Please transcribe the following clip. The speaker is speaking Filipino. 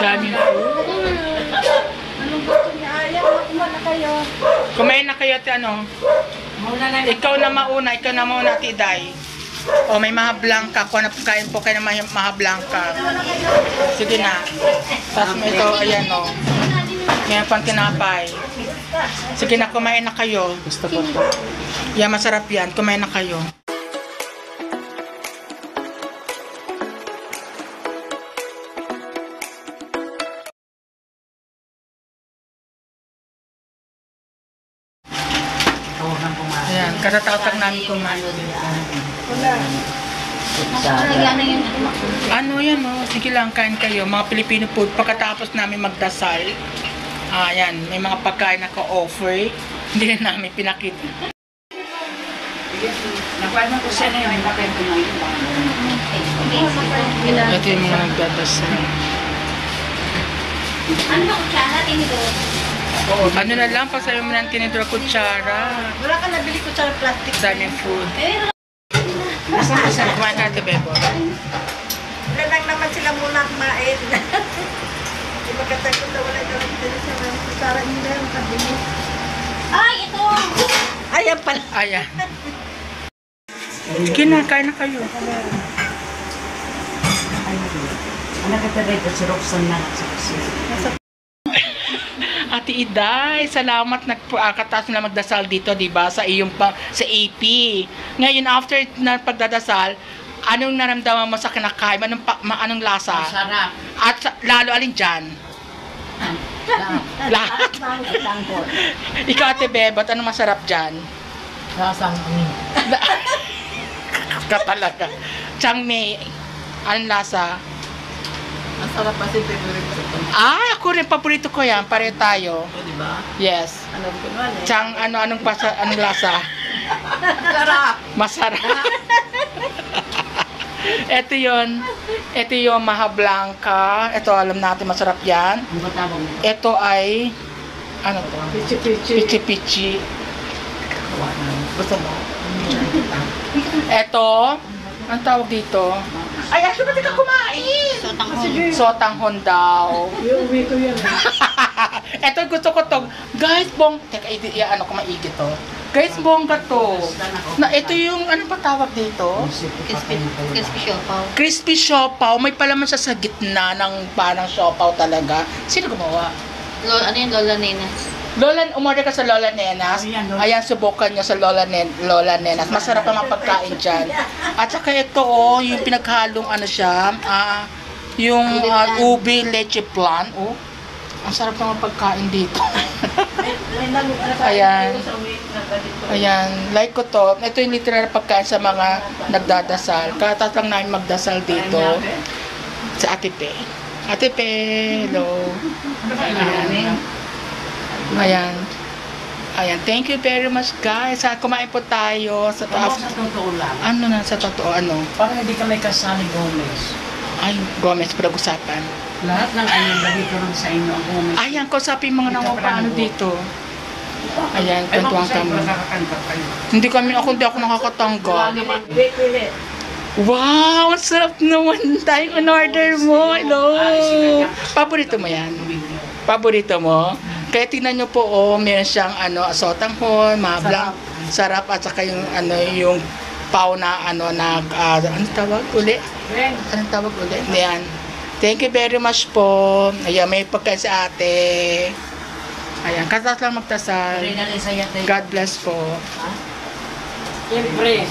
Daming food. Anong gusto niya? Ayaw, kumain na kayo. Kumain na kayo, ano? Ikaw na mauna, Tiday. O, may maha blanca. Kung ano kain po kayo ng maha blanca. Sige na. Tapos mo ito, ayan o. Ngayon pang tinapay. Sige na, kumain na kayo. Gusto ko to. Yan, masarap yan. Kumain na kayo. Ayan, katatapos lang namin kumain. Ano yan, oh? Sige lang, kain kayo. Mga Filipino food. Pagkatapos namin magdasal, ayan, may mga pagkain na ka-offer. Hindi na namin pinakita. Ito yung mga nagdadasal. Ano ba kutsara? Tinidor? Ano na lang, pasayo mo ng tinidor kutsara. Wala ka nabili ko sa plastic. Daming food. Masarap kumain ka, Ate Bebo. Wala lang naman sila muna kumain. Di ba katagot na wala daw dito sa mga kutsara nila yung kabili. Ay, ito! Ayan pala. Ayan. Sige na, kain na kayo. Ano ka tayo dito si Roxanne na sa kusina? Ate Iday, salamat nagkataas na magdasal dito, 'di ba? Sa iyong sa AP. Ngayon after na pagdadasal, anong naramdaman mo sa kinakain? Anong lasa? Sarap. At lalo alin diyan? Lahat. Ikaw, Ate Bebot, anong masarap diyan? Lasang Ka talaga. Changmei, anong lasa? Ang sarap kasi favorite ko ito. Ah, ako rin, paborito ko yan. Pareho tayo. O, di ba? Yes. Alam ko naman eh. Chang, anong lasa? Sarap! Masarap. Ito yun. Ito yung maha blanca. Ito, alam natin, masarap yan. Ang batawag mo. Ito ay, ano to? Pichi-pichi. Pichi-pichi. Gusto mo? Ito, ang tawag dito? Ay, actually, ba't ka kumain? Sotanghon daw. Iuwi ko yan. Ito, gusto ko to. Guys, teka, ano ko maigi to. Guys, bongga to. Na, ito yung, ano pa tawag dito? Crispy siopaw. Crispy siopaw. May palaman siya sa gitna ng parang siopaw talaga. Sino gumawa? Ano yung Lola Nenas? Umorder ka sa Lola Nenas. Ayan, subukan nyo sa Lola Nenas. Masarap ang mga pagkain dyan. At saka ito, oh, yung pinaghalong ano siya, yung ubi leche plan. Oh, ang sarap ng mga pagkain dito. Ayan. Ayan, like ko to. Ito yung literal pagkain sa mga nagdadasal. Katas lang namin magdasal dito sa Ate Pe. Ate Pe, hello. Ayan. Ayan. Ayan. Thank you very much, guys. Kumain po tayo sa taas. Sa totoo lang. Ano na sa totoo? Ano? Parang hindi ka may kasali Gomez. Ay, Gomez, pinag-usapan. Lahat ng ayun dito lang sa inyo ang Gomez. Ayan, kausapin mga nangupaano dito. Ayan, kwentuhan kami. Hindi ako nakakatanggap. Wow, ang sarap naman tayong in-order mo. Hello. Paborito mo yan? Paborito mo? Kaya tingnan nyo po, oh, meron siyang sotanghon, mablang, sarap, at saka yung yung pau na anong tawag uli? Anong tawag uli? Ayan. Thank you very much po. Ayan, may pagkain sa ate. Ayan, katas lang magtasal. God bless po. Siyempre.